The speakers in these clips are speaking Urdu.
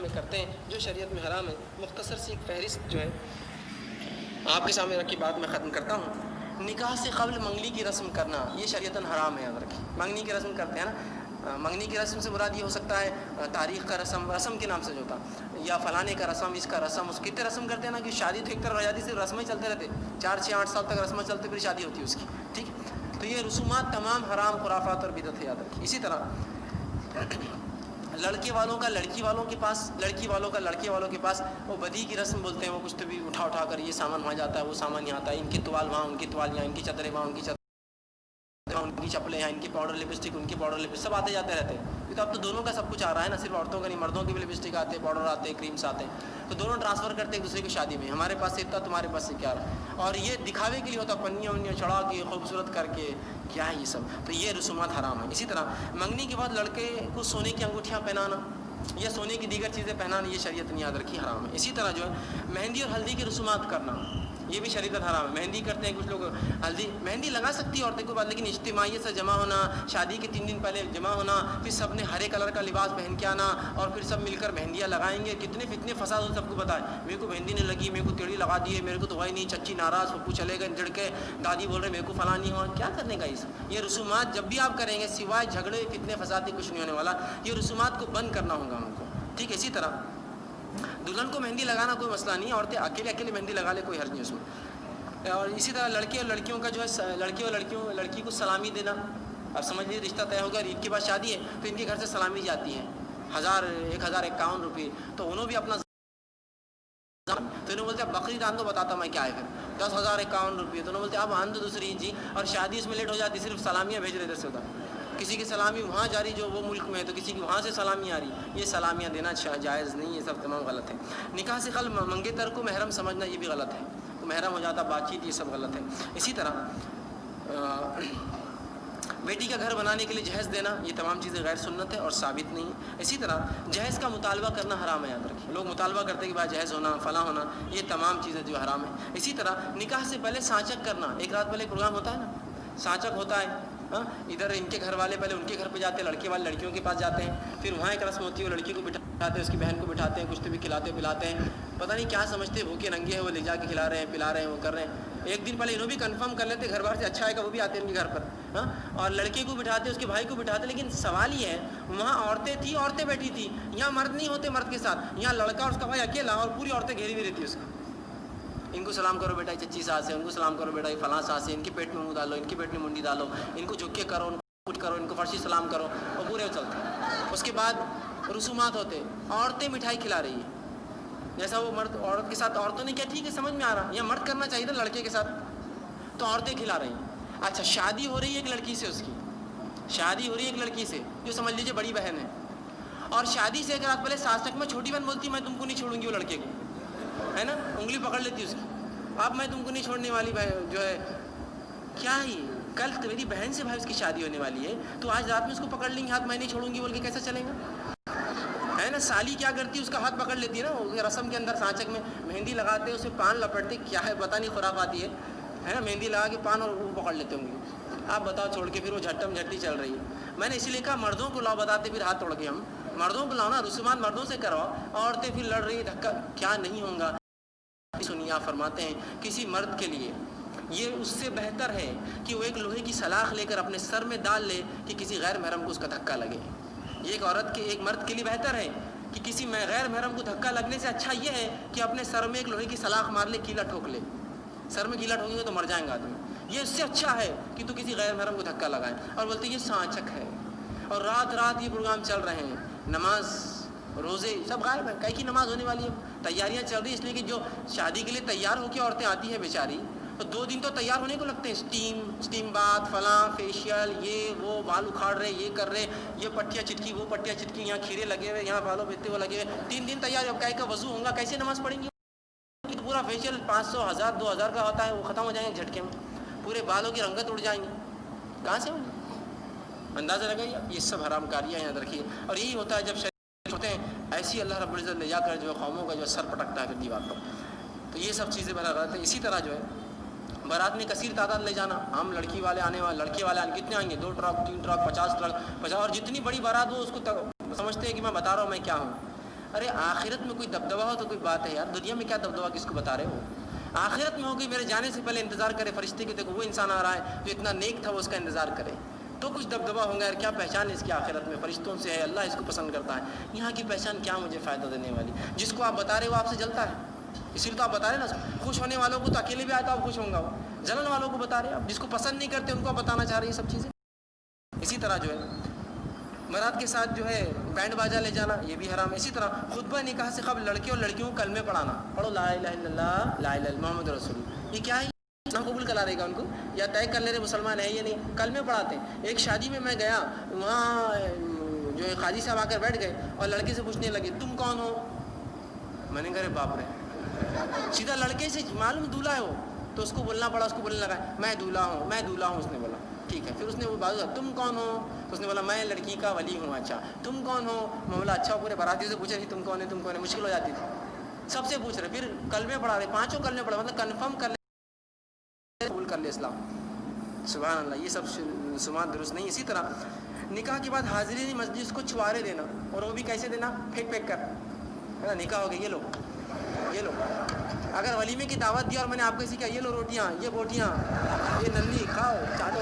میں کرتے ہیں جو شریعت میں حرام ہے۔ مختصر سی ایک فہرست جو ہے آپ کے سامنے رکھی بات میں ختم کرتا ہوں۔ نکاح سے قبل منگنی کی رسم کرنا یہ شریعتاً حرام ہے، یاد رکھیں۔ منگنی کی رسم کرتے ہیں نا، منگنی کی رسم سے مراد یہ ہو سکتا ہے تاریخ کا رسم، رسم کے نام سے جو ہوتا، یا فلانے کا رسم، اس کا رسم، اس کتنے رسم کرتے ہیں نا کہ شادی تو ایک طرف رہ جاتی، صرف رسمیں چلتے رہتے، 4 6 8 سال تک رسمیں چلتے، پھر شادی ہوتی ہے اس کی، ٹھیک۔ تو یہ رسومات تمام حرام، خرافات اور بدعت ہے، یاد رکھیں۔ اسی طرح لڑکے والوں کا لڑکی والوں کے پاس، لڑکی والوں کا لڑکے والوں کے پاس وہ بدی کی رسم بولتے ہیں، وہ کچھ تو بھی اٹھا کر یہ سامان وہاں جاتا ہے، وہ سامان یہاں آتا ہے، ان کی توال وہاں، ان کی توال یہاں، ان کی چادریں وہاں، ان کی ان کی چپلیں ہیں، ان کی پاؤڈر لپسٹک، ان کی پاؤڈر لپسٹک، سب آتے جاتے رہتے ہیں۔ یہ تو اب تو دونوں کا سب کچھ آ رہا ہے نا، صرف عورتوں کا نہیں، مردوں کی بھی لپسٹک آتے ہیں، پاؤڈر آتے ہیں، کریمس آتے ہیں، تو دونوں ٹرانسفر کرتے ہیں ایک دوسرے کی شادی میں، ہمارے پاس سے اتنا، تمہارے پاس سے کیا رہا، اور یہ دکھاوے کے لیے ہوتا، پنیاں ونیاں چڑھا کے خوبصورت کر کے، کیا ہے یہ سب، تو یہ رسومات حرام ہیں۔ اسی طرح منگنی کے بعد لڑکے کو سونے کی انگوٹھیاں پہنانا یا سونے کی دیگر چیزیں پہنانا یہ شریعت نے یاد رکھی حرام ہے۔ اسی طرح جو ہے مہندی اور ہلدی کی رسومات کرنا یہ بھی شریعت حرام ہے۔ مہندی کرتے ہیں کچھ لوگ، ہلدی مہندی لگا سکتی ہے عورتیں کو بات، لیکن اجتماعیت سے جمع ہونا، شادی کے 3 دن پہلے جمع ہونا، پھر سب نے ہرے کلر کا لباس پہن کے آنا اور پھر سب مل کر مہندیاں لگائیں گے، کتنے فتنے فساد ہو، سب کو بتائے، میرے کو مہندی نہیں لگی، میرے کو تیڑی لگا دیے، میرے کو تو وہی نہیں، چچی ناراض، پھپھو چلے گئے جڑ کے، دادی بول رہے میرے کو فلاں نہیں ہوا، کیا کرنے کا یہ سب؟ یہ رسومات جب بھی آپ کریں گے سوائے جھگڑے فتنے فساد کچھ نہیں ہونے والا، یہ رسومات کو بند کرنا ہوگا ہم کو، ٹھیک ہے۔ اسی طرح دلہن کو مہندی لگانا کوئی مسئلہ نہیں ہے، عورتیں اکیلے مہندی لگا لے، کوئی حرج نہیں اس میں۔ اور اسی طرح لڑکے اور لڑکیوں کا جو ہے، لڑکے اور لڑکی کو سلامی دینا، اب سمجھ لیجیے رشتہ طے ہو گیا، عید کے بعد شادی ہے تو ان کے گھر سے سلامی جاتی ہے 1051 روپے، تو انہوں بھی اپنا، تو انہوں بولتے ہیں بقرعید آن دو، بتاتا میں کیا ہے، پھر 10,051 روپے، تو انہوں بولتے ہیں اب آن دو دوسری جی، اور شادی اس میں لیٹ ہو جاتی، صرف سلامیاں بھیج رہے سے ہوتا، کسی کی سلامی وہاں جاری جو وہ ملک میں ہے، تو کسی کی وہاں سے سلامی آ رہی، یہ سلامیاں دینا جائز نہیں، یہ سب تمام غلط ہے۔ نکاح سے قبل منگیتر کو محرم سمجھنا یہ بھی غلط ہے، تو محرم ہو جاتا، بات چیت، یہ سب غلط ہے۔ اسی طرح بیٹی کا گھر بنانے کے لیے جہیز دینا، یہ تمام چیزیں غیر سنت ہے اور ثابت نہیں ہے۔ اسی طرح جہیز کا مطالبہ کرنا حرام ہے، یاد رکھیں، لوگ مطالبہ کرتے ہیں کہ بھائی جہیز ہونا، فلاں ہونا، یہ تمام چیزیں جو حرام ہے۔ اسی طرح نکاح سے پہلے سانچک کرنا، ایک رات پہلے پروگرام ہوتا ہے نا، سانچک ہوتا ہے، ادھر ان کے گھر والے پہلے ان کے گھر پہ جاتے ہیں، لڑکے والے لڑکیوں کے پاس جاتے ہیں، پھر وہاں ایک رسم ہوتی ہے، وہ لڑکی کو بٹھاتے ہیں، اس کی بہن کو بٹھاتے ہیں، کچھ تو بھی کھلاتے پلاتے ہیں، پتہ نہیں کیا سمجھتے ہیں، بھوکے ننگے ہیں، وہ لے جا کے کھلا رہے ہیں، پلا رہے ہیں، وہ کر رہے ہیں۔ ایک دن پہلے انہوں بھی کنفرم کر لیتے، گھر باہر سے اچھا آئے گا، وہ بھی آتے ہیں ان کے گھر پر، اور لڑکے کو بٹھاتے، اس کے بھائی کو بٹھاتے، لیکن سوال یہ ہے وہاں عورتیں تھیں، عورتیں بیٹھی تھیں، یہاں مرد نہیں ہوتے مرد کے ساتھ، یہاں لڑکا اور اس کا بھائی اکیلا، اور پوری عورتیں گھیری ہوئی رہتی ہے اس کو، ان کو سلام کرو بیٹا چچی ساس ہے، ان کو سلام کرو بیٹا فلاں ساس ہے، ان کے پیٹ میں منہ ڈالو، ان کے پیٹ میں منڈی ڈالو، ان کو جھک کے کرو، ان کو کچھ کرو، ان کو فرشی سلام کرو، اور پورے چلتے۔ اس کے بعد رسومات ہوتے، عورتیں مٹھائی کھلا رہی ہیں، جیسا وہ مرد عورت کے ساتھ، عورتوں نے کیا، ٹھیک ہے سمجھ میں آ رہا، یا مرد کرنا چاہیے تھا لڑکے کے ساتھ، تو عورتیں کھلا رہی ہیں۔ اچھا شادی ہو رہی ہے ایک لڑکی سے، اس کی شادی ہو رہی ہے ایک لڑکی سے جو سمجھ لیجیے بڑی بہن ہے، اور شادی سے ایک رات پہلے ساسک میں چھوٹی بہن بولتی میں تم کو نہیں چھوڑوں گی، وہ لڑکے کو ہے نا، انگلی پکڑ لیتی اس کی، اب میں تم کو نہیں چھوڑنے والی بہن جو ہے، کیا ہی کل میری بہن سے بھائی اس کی شادی ہونے والی ہے، تو آج رات میں اس کو پکڑ لیں گے ہاتھ، میں نہیں چھوڑوں گی بول کے کیسے چلیں گا، ہے نا۔ سالی کیا کرتی ہے، اس کا ہاتھ پکڑ لیتی ہے نا، رسم کے اندر سانچک میں مہندی لگاتے ہیں، اسے پان لپٹتے، کیا ہے پتہ نہیں خرافاتی ہے نا، مہندی لگا کے پان اور وہ پکڑ لیتے ہوں گے، آپ بتاؤ چھوڑ کے، پھر وہ جھٹم جھٹی چل رہی ہے۔ میں نے اسی لیے کہا مردوں کو لاؤ، بتاتے پھر ہاتھ توڑ کے، ہم مردوں کو لاؤ نا، رسومات مردوں سے کرواؤ، عورتیں پھر لڑ رہی، دھکا کیا نہیں ہوگا۔ سنیے آپ فرماتے ہیں کسی مرد کے لیے یہ اس سے بہتر ہے کہ وہ ایک لوہے کی سلاخ لے کر اپنے سر میں ڈال لے کہ کسی غیر محرم کو اس کا دھکا لگے، یہ ایک مرد کے لیے بہتر ہے کہ کسی غیر محرم کو دھکا لگنے سے اچھا یہ ہے کہ اپنے سر میں ایک لوہے کی سلاخ مار لے، کیلا ٹھوک لے، سر میں کیلا ٹھوکیں گے تو مر جائیں گے آدمی، یہ اس سے اچھا ہے کہ تو کسی غیر محرم کو دھکا لگائیں۔ اور بولتے یہ سانچک ہے، اور رات رات یہ پروگرام چل رہے ہیں، نماز روزے سب غائب ہیں، کئی کی نماز ہونے والی ہے، تیاریاں چل رہی ہیں، اس لیے کہ جو شادی کے لیے تیار ہو کے عورتیں آتی ہیں بیچاری، تو 2 دن تو تیار ہونے کو لگتے ہیں، اسٹیم بات، فلاں فیشیل، یہ وہ، بال اکھاڑ رہے، یہ کر رہے، یہ پٹیاں چٹکی، وہ پٹیاں چٹکی، یہاں کھیرے لگے ہوئے، یہاں بالوں بیتے وہ لگے ہوئے، 3 دن تیار، اب کا وضو ہوگا، کیسے نماز پڑھیں گے؟ پورا فیشیل 500 1000 2000 کا ہوتا ہے، وہ ختم ہو جائیں گے جھٹکے میں، پورے بالوں کی رنگت اڑ جائیں گی، کہاں سے ہوگی؟ اندازہ لگائیے، یہ سب حرام کاریاں یاد رکھیے۔ اور یہی ہوتا ہے جب شریعت ہوتے ہیں ایسی اللہ رب العزت لے جا کر جو قوموں کا جو سر پٹکتا ہے پھر دیوار پر، تو یہ سب چیزیں بنا رہتے ہیں۔ اسی طرح جو ہے بارات میں کثیر تعداد لے جانا، ہم لڑکی والے آنے والے، لڑکے والے کتنے آئیں گے، 2 ٹرک 3 ٹرک 50 ٹرک 50، اور جتنی بڑی بارات ہو اس کو سمجھتے ہیں کہ میں بتا رہا ہوں میں کیا ہوں، ارے آخرت میں کوئی دبدبا ہو تو کوئی بات ہے یار, دنیا میں کیا دبدبا کس کو بتا رہے ہو؟ آخرت میں ہوگی, میرے جانے سے پہلے انتظار کرے فرشتے کہ دیکھو وہ انسان آ رہا ہے جو اتنا نیک تھا, وہ اس کا انتظار کرے تو کچھ دبدبا ہوگا یار. کیا پہچان ہے اس کی آخرت میں؟ فرشتوں سے ہے, اللہ اس کو پسند کرتا ہے. یہاں کی پہچان کیا مجھے فائدہ دینے والی؟ جس کو آپ بتا رہے وہ آپ سے جلتا ہے, اسی لیے تو آپ بتا رہے نا. خوش ہونے والوں کو تو اکیلے بھی آتا آپ خوش ہوں گا, جلن والوں کو بتا رہے ہیں آپ, جس کو پسند نہیں کرتے ان کو آپ بتانا چاہ رہے ہیں یہ سب چیزیں. اسی طرح جو ہے مراد کے ساتھ جو ہے بینڈ باجا لے جانا یہ بھی حرام ہے. اسی طرح خطبہ نکاح سے قبل لڑکے اور لڑکیوں کو کلمے پڑھانا, پڑھو لا الہ الا اللہ لا الہ الا محمد رسول اللہ. یہ کیا ہے؟ اسلام قبول کرا دے گا ان کو یا طے کر لے رہے مسلمان ہے یا نہیں؟ کلمے پڑھاتے ہیں. ایک شادی میں میں گیا, وہاں جو ہے قاضی صاحب آ کر بیٹھ گئے اور لڑکے سے پوچھنے لگے تم کون ہو؟ میں نے کہا باپ رے, سیدھا لڑکے سے معلوم دولہا ہے وہ, تو اس کو بولنا پڑا. اس کو بولنے لگا میں دولہا ہوں میں دولہا ہوں. اس نے بولا ٹھیک ہے. پھر اس نے وہ بات تم کون ہو؟ تو اس نے بولا میں لڑکی کا ولی ہوں. اچھا تم کون ہو؟ میں بولا اچھا. پورے باراتیوں سے پوچھ رہی تم کون ہے تم کون ہے, مشکل ہو جاتی تھی. سب سے پوچھ رہے, پھر کلمے پڑھا رہے, پانچوں کلمے پڑھا, مطلب کنفرم کر لے قبول کر لے اسلام. سبحان اللہ, یہ سب سماعت درست نہیں. اسی طرح نکاح کے بعد حاضرین مجلس کو چھوارے دینا, اور وہ بھی کیسے دینا؟ پھینک پھینک کر, ہے نا. نکاح ہو گیا, یہ لو. اگر ولیمے کی دعوت دی اور میں نے آپ کو اسی کہا یہ لو روٹیاں, یہ بوٹیاں, یہ نلی کھاؤ چاٹو,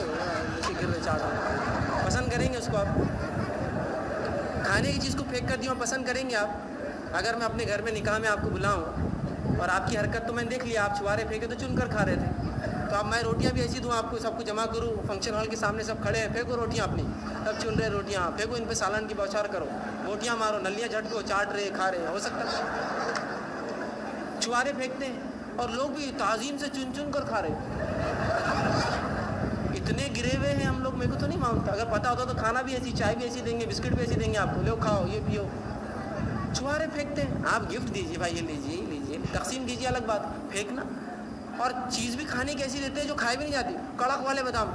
جیسے گر رہے چاٹو, پسند کریں گے اس کو آپ؟ کھانے کی چیز کو پھینک کر دی اور پسند کریں گے آپ؟ اگر میں اپنے گھر میں نکاح میں آپ کو بلاؤں اور آپ کی حرکت تو میں نے دیکھ لیا, آپ چھوارے پھینکے تو چن کر کھا رہے تھے, تو اب میں روٹیاں بھی ایسی دوں آپ کو, سب کو جمع کروں فنکشن ہال کے سامنے, سب کھڑے ہیں, پھینکو روٹیاں اپنی, سب چن رہے روٹیاں, پھینکو ان پہ سالن کی بوچھار کرو, بوٹیاں مارو, نلیاں جھٹکو, چاٹ رہے کھا رہے. ہو سکتا ہے چھوارے پھینکتے ہیں اور لوگ بھی تعظیم سے چن چن کر کھا رہے. اتنے گرے ہوئے ہیں ہم لوگ, میرے کو تو نہیں مانگتا. اگر پتہ ہوتا تو کھانا بھی ایسی, چائے بھی ایسی دیں گے, بسکٹ بھی ایسی دیں گے آپ کو, لو کھاؤ یہ پیو. چھوارے پھینکتے ہیں. آپ گفٹ دیجیے بھائی, یہ لیجیے, تقسیم کیجیے الگ بات, پھینکنا. اور چیز بھی کھانے کی ایسی دیتے ہیں جو کھائی بھی نہیں جاتی, کڑک والے بادام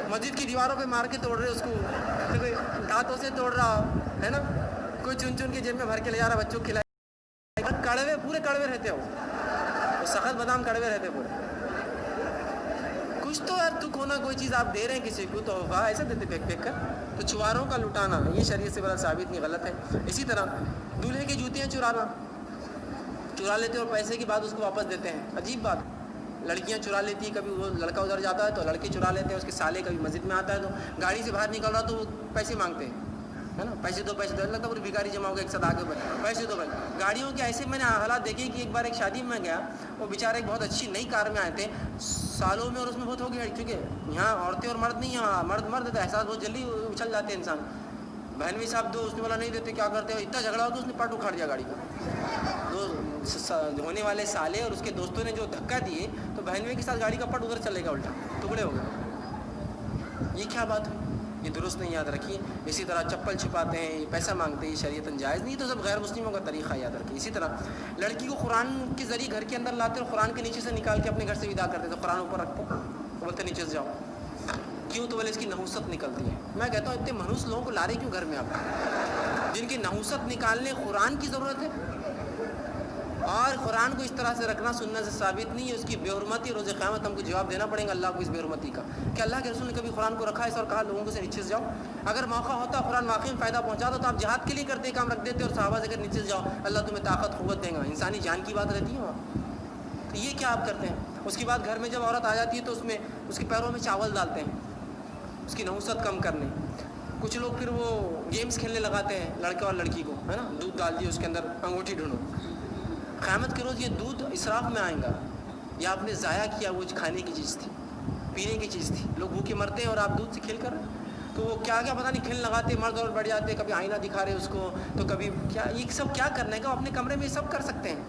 مسجد کی دیواروں پہ مار کے توڑ رہے اس کو, کوئی دانتوں سے توڑ رہا ہے نا, کوئی چن چن کے جیب میں بھر کے لے جا رہا بچوں کو کھلائے. کڑوے, پورے کڑوے رہتے ہو, سخت بادام کڑوے رہتے پورے. کچھ تو یار تک ہونا, کوئی چیز آپ دے رہے ہیں کسی کو تو ایسا دیتے پھینک پھینک کر. تو چھواروں کا لٹانا یہ شریعت سے بڑا ثابت نہیں, غلط ہے. اسی طرح دولہے کی جوتیاں چرا لیتے اور پیسے کی بات اس کو واپس دیتے ہیں. عجیب بات, لڑکیاں چرا لیتی ہیں, کبھی وہ لڑکا ادھر جاتا ہے تو لڑکے چرا لیتے ہیں, اس کے سالے کبھی مسجد میں آتا ہے تو گاڑی سے باہر نکل رہا تو وہ پیسے مانگتے ہیں, ہے نا, پیسے دو لگتا ہے پوری بھکاری جمع ہو گیا ایک ساتھ آگے بڑھ, پیسے دو بھائی. گاڑیوں کے ایسے میں نے حالات دیکھے کہ ایک بار ایک شادی میں گیا, وہ بیچارے ایک بہت اچھی نئی کار میں آئے تھے سالوں میں, اور اس میں بہت ہو گیا, کیونکہ یہاں عورتیں اور مرد نہیں, یہاں مرد تو احساس بہت جلدی اچھل جاتے ہیں انسان. بہن بھی صاحب دو, اس نے بولا نہیں دیتے, کیا کرتے ہو, اتنا جھگڑا ہو تو اس نے پٹ اکھاڑ دیا گاڑی کا. دو ہونے والے سالے اور اس کے دوستوں نے جو دھکا دیے تو بہنوئی کے ساتھ گاڑی کا پٹ ادھر چلے گا, الٹا ٹکڑے ہو گئے. یہ کیا بات ہوئی؟ یہ درست نہیں, یاد رکھیے. اسی طرح چپل چھپاتے ہیں, یہ پیسہ مانگتے ہیں, یہ شریعتاً جائز نہیں, تو سب غیر مسلموں کا طریقہ, یاد رکھیے. اسی طرح لڑکی کو قرآن کے ذریعے گھر کے اندر لاتے اور قرآن کے نیچے سے نکال کے اپنے گھر سے ودا کرتے, تو قرآن اوپر رکھتے, بولتے نیچے سے جاؤ. کیوں؟ تو بولے اس کی نحوست نکلتی ہے. میں کہتا ہوں اتنے منحوس لوگوں کو لا رہے کیوں گھر میں آپ, جن کی نحوست نکالنے قرآن کی ضرورت ہے. اور قرآن کو اس طرح سے رکھنا سنت سے ثابت نہیں ہے. اس کی بے حرمتی روز قیامت ہم کو جواب دینا پڑے گا اللہ کو اس بے حرمتی کا, کہ اللہ کے رسول نے کبھی قرآن کو رکھا ہے اور کہا لوگوں کو سے نیچے سے جاؤ. اگر موقع ہوتا قرآن واقعی میں فائدہ پہنچاتا تو آپ جہاد کے لیے کرتے کام رکھ دیتے, اور صحابہ سے کہ نیچے سے جاؤ اللہ تمہیں طاقت قوت دے گا. انسانی جان کی بات رہتی ہے وہاں, تو یہ کیا آپ کرتے ہیں؟ اس کے بعد گھر میں جب عورت آ جاتی ہے تو اس میں اس کے پیروں میں چاول ڈالتے ہیں اس کی نحوست کم کرنے. کچھ لوگ پھر وہ گیمز کھیلنے لگاتے ہیں لڑکے اور لڑکی کو, ہے نا, دودھ ڈال دیے اس کے اندر, انگوٹھی ڈھونڈو. قیامت کے روز یہ دودھ اسراف میں آئے گا, یا آپ نے ضائع کیا, وہ کھانے کی چیز تھی, پینے کی چیز تھی. لوگ بھوکے مرتے ہیں اور آپ دودھ سے کھیل کر, تو وہ کیا کیا پتہ نہیں کھیل لگاتے, مرد اور بڑھ جاتے, کبھی آئینہ دکھا رہے اس کو, تو کبھی کیا. یہ سب کیا کرنے کا, اپنے کمرے میں یہ سب کر سکتے ہیں.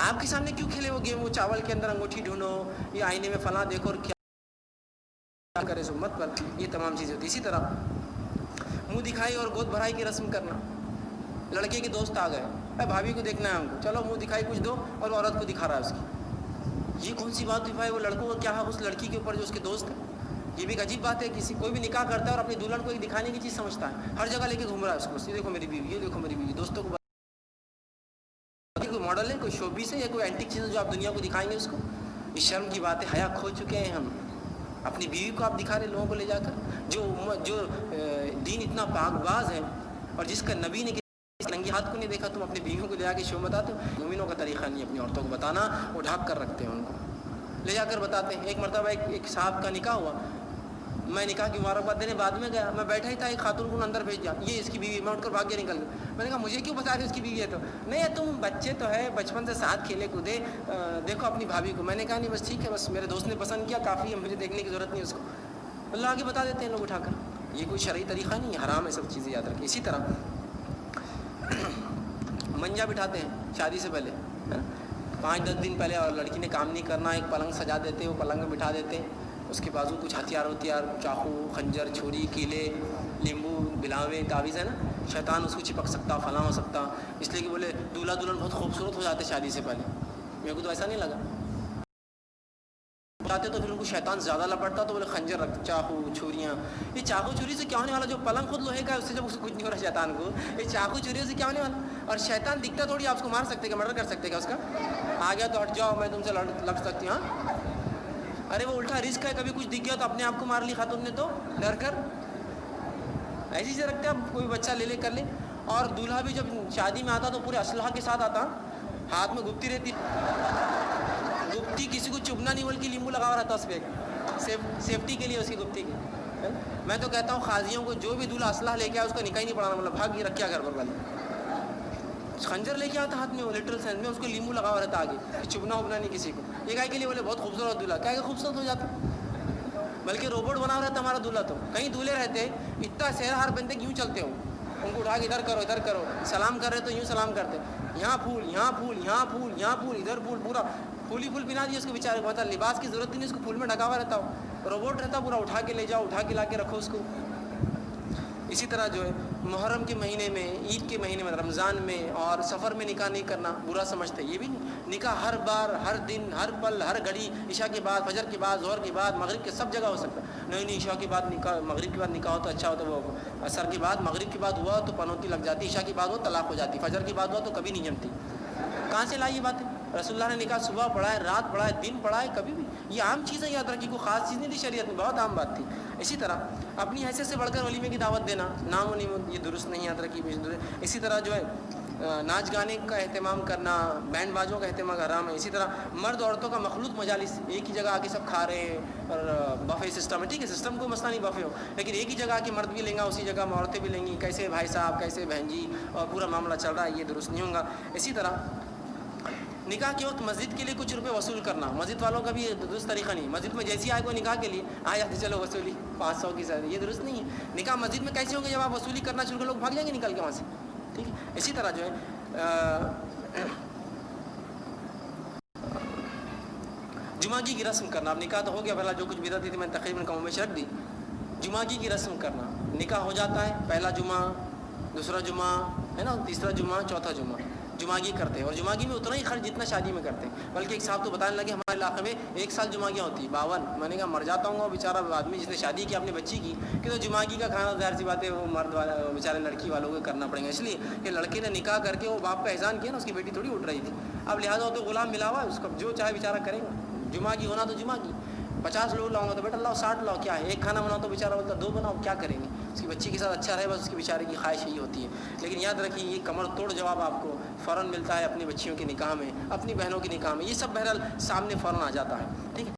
آپ کے سامنے کیوں کھیلے وہ گیم, وہ چاول کے اندر انگوٹھی ڈھونڈو, یہ آئینے میں فلاں دیکھو اور کیا کرے سمت پر, یہ تمام چیزیں ہوتی. اسی طرح منہ دکھائی اور گود بھرائی کی رسم کرنا. لڑکے کے دوست آ گئے, اے بھابھی کو دیکھنا ہے ہم کو, چلو منہ دکھائی کچھ دو, اور وہ عورت کو دکھا رہا ہے اس کی. یہ کون سی بات ہوئی بھائی؟ وہ لڑکوں کا کیا حق اس لڑکی کے اوپر جو اس کے دوست ہے؟ یہ بھی ایک عجیب بات ہے. کسی کوئی بھی نکاح کرتا ہے اور اپنی دلہن کو ایک دکھانے کی چیز سمجھتا ہے, ہر جگہ لے کے گھوم رہا ہے اس کو, یہ دیکھو میری بیوی, یہ دیکھو میری بیوی. دوستوں کو کوئی ماڈل ہے, کوئی شو پیس ہے, یا کوئی اینٹک چیز ہے جو آپ دنیا کو دکھائیں گے اس کو؟ یہ شرم کی بات ہے. حیا کھو چکے ہیں ہم. اپنی بیوی کو آپ دکھا رہے لوگوں کو لے جا کر, جو دین اتنا پاک باز ہے, اور جس کا نبی نے ننگی ہاتھ کو نہیں دیکھا تم اپنی بیویوں کو لے جا کے شو بتاتے ہو. مومنوں کا طریقہ نہیں اپنی عورتوں کو بتانا, وہ ڈھک کر رکھتے ہیں ان کو, لے جا کر بتاتے ہیں. ایک مرتبہ ایک صاحب کا نکاح ہوا, میں نکاح کی مبارکباد دینے بعد میں گیا, میں بیٹھا ہی تھا, ایک خاتون کو اندر بھیج دیا, یہ اس کی بیوی. میں اٹھ کر بھاگ کے نکل گیا. میں نے کہا مجھے کیوں بتا رہے اس کی بیوی ہے؟ تو نہیں, تم بچے تو ہے, بچپن سے ساتھ کھیلے کودے, دیکھو اپنی بھابھی کو. میں نے کہا نہیں بس ٹھیک ہے, بس میرے دوست نے پسند کیا, کافی ہے, مجھے دیکھنے کی ضرورت نہیں اس کو. اللہ آگے بتا دیتے ہیں لوگ اٹھا کر. یہ کوئی شرعی طریقہ نہیں ہے, حرام ہے سب چیزیں, یاد رکھیں. اسی طرح منجا بٹھاتے ہیں شادی سے پہلے, 5-10 دن پہلے, اور لڑکی نے کام نہیں کرنا, ایک پلنگ سجا دیتے, وہ پلنگ میں بٹھا دیتے, اس کے بازو کچھ ہتھیار, چاقو, خنجر, چھری, کیلے, لیمبو, بلاوے, تعویذ ہے نا, شیطان اس کو چپک سکتا, فلاں ہو سکتا. اس لیے کہ بولے دولہا دلہن بہت خوبصورت ہو جاتے شادی سے پہلے. میرے کو تو ایسا نہیں لگا. جاتے تو پھر ان کو شیطان زیادہ لپٹتا, تو بولے خنجر رکھ, چاقو, چھریاں. یہ چاقو چھری سے کیا ہونے والا؟ جو پلنگ خود لوہے کا ہے اس سے جب اس کو کچھ نہیں ہو رہا شیطان کو, یہ چاقو چھری سے کیا ہونے والا؟ اور شیطان دکھتا تھوڑی, آپ اس کو مار سکتے کیا, مرڈر کر سکتے کیا اس کا؟ آ گیا تو ہٹ جاؤ, میں تم سے لڑ سکتی ہوں. ہاں, ارے وہ الٹا رسک ہے, کبھی کچھ دکھ گیا تو اپنے آپ کو مار لی خاتون نے تو ڈر کر. ایسی سے رکھتے ہیں, کوئی بچہ لے لے کر لے. اور دولہا بھی جب شادی میں آتا تو پورے اسلحہ کے ساتھ آتا, ہاتھ میں گپتی رہتی, گپتی کسی کو چبھنا نہیں, بلکہ لیمبو لگا ہوا رہتا اس پہ, سیفٹی کے لیے اس کی گپتی کی. میں تو کہتا ہوں قاضیوں کو, جو بھی دولہا اسلحہ لے کے آیا اس کا نکاح ہی نہیں پڑھانا, مطلب بھاگ یہ رکھیا گھر پر والے. خنجر لے کے آتا ہاتھ میں, وہ لٹرل سینس میں, اس کو لیمبو لگا ہوا رہتا آگے, چبھنا وبنا نہیں کسی کو. یہ گائے کے لیے بولے بہت خوبصورت دولہا, کیا کہ خوبصورت ہو جاتا, بلکہ روبوٹ بنا ہوا رہتا ہمارا دولہا. تو کہیں دولہے رہتے اتنا شہر ہار بنتے کیوں چلتے ہو, ان کو اٹھا کے ادھر کرو, سلام کر رہے تو یوں سلام کرتے, یہاں پھول, یہاں پھول, یہاں پھول, یہاں پھول, ادھر پھول, پورا پھول ہی پھول پہنا دیے اس کو بیچارے کو. بتا لباس کی ضرورت نہیں, اس کو پھول میں ڈھکا ہوا رہتا ہو, روبوٹ رہتا پورا, اٹھا کے لے جاؤ, اٹھا کے لا کے رکھو اس کو. اسی طرح جو ہے محرم کے مہینے میں, عید کے مہینے میں, رمضان میں اور سفر میں نکاح نہیں کرنا برا سمجھتے. یہ بھی نہیں, نکاح ہر بار, ہر دن, ہر پل, ہر گھڑی, عشاء کے بعد, فجر کے بعد, ظہر کے بعد, مغرب کے, سب جگہ ہو سکتا. نہیں, عشاء کے بعد نکاح, مغرب کے بعد نکاح ہو تو اچھا ہوتا, وہ عصر کے بعد, مغرب کے بعد ہوا تو پنوتی لگ جاتی, عشاء کے بعد ہو طلاق ہو جاتی, فجر کے بعد ہوا تو کبھی نہیں جمتی. کہاں سے لائی یہ باتیں؟ رسول اللہ نے نکاح صبح پڑھا ہے, رات پڑھا ہے, دن پڑھا ہے, کبھی بھی. یہ عام چیزیں, یاد رکھیے, کوئی خاص چیز نہیں تھی شریعت میں, بہت عام بات تھی. اسی طرح اپنی حیثیت سے بڑھ کر ولیمے کی دعوت دینا, نام و نیم, یہ درست نہیں, یاد رکھیے. اسی طرح جو ہے ناچ گانے کا اہتمام کرنا, بینڈ بازوں کا اہتمام حرام ہے. اسی طرح مرد عورتوں کا مخلوط مجالس, ایک ہی جگہ آ کے سب کھا رہے ہیں, اور بفے سسٹم ہے, ٹھیک ہے, سسٹم کوئی مسئلہ نہیں, بفے ہو, لیکن ایک ہی جگہ آ کے مرد بھی لیں گا, اسی جگہ عورتیں بھی لیں گی, کیسے بھائی صاحب, کیسے بہن جی, اور پورا معاملہ چل رہا ہے, یہ درست نہیں ہوگا. اسی طرح نکاح کے وقت مسجد کے لیے کچھ روپے وصول کرنا, مسجد والوں کا بھی درست طریقہ نہیں. مسجد میں جیسی آئے کوئی نکاح کے لیے آیا تو چلو وصولی 500 کی ساتھ, یہ درست نہیں ہے. نکاح مسجد میں کیسے ہوں گے؟ جب آپ وصولی کرنا شروع کر, لوگ بھاگ جائیں گے نکل کے وہاں سے, ٹھیک ہے. اسی طرح جو ہے جمعگی کی رسم کرنا. اب نکاح تو ہو گیا, پہلا جو کچھ بدعت تھی میں تقریباً کم بیش رکھ دی. جمعگی کی رسم کرنا, نکاح ہو جاتا ہے, پہلا جمعہ, دوسرا جمعہ ہے نا, تیسرا جمعہ, چوتھا جمعہ, جمعگی کرتے ہیں. اور جمعگی میں اتنا ہی خرچ جتنا شادی میں کرتے ہیں. بلکہ ایک صاحب تو بتانے لگے ہمارے علاقے میں 1 سال جمعگیاں ہوتی 52. میں نے کہا مر جاتا ہوں گا بیچارہ آدمی جس نے شادی کی اپنی بچی کی, کہ تو جمعگی کا کھانا ظاہر سی بات ہے وہ مرد والا بیچارے لڑکی والوں کو کرنا پڑے گا, اس لیے کہ لڑکے نے نکاح کر کے وہ باپ کا احسان کیا نا, اس کی بیٹی تھوڑی اٹھ رہی تھی. اب لہٰذا وہ تو غلام ملا ہوا ہے, اس کو جو چاہے بیچارہ کرے گا. جمعگی ہونا تو جمعگی, 50 لوگ لاؤں گا تو بیٹا لاؤ, 60 لاؤ, کیا ہے, ایک کھانا بناؤ تو بیچارہ بولتا 2 بناؤ, کیا کریں گے. اس کی بچی کے ساتھ اچھا رہے, بس اس کی بیچارے کی خواہش یہی ہوتی ہے. لیکن یاد رکھیے یہ کمر توڑ جواب آپ کو فوراً ملتا ہے اپنی بچیوں کے نکاح میں, اپنی بہنوں کے نکاح میں, یہ سب بہرحال سامنے فوراً آ جاتا ہے, ٹھیک ہے.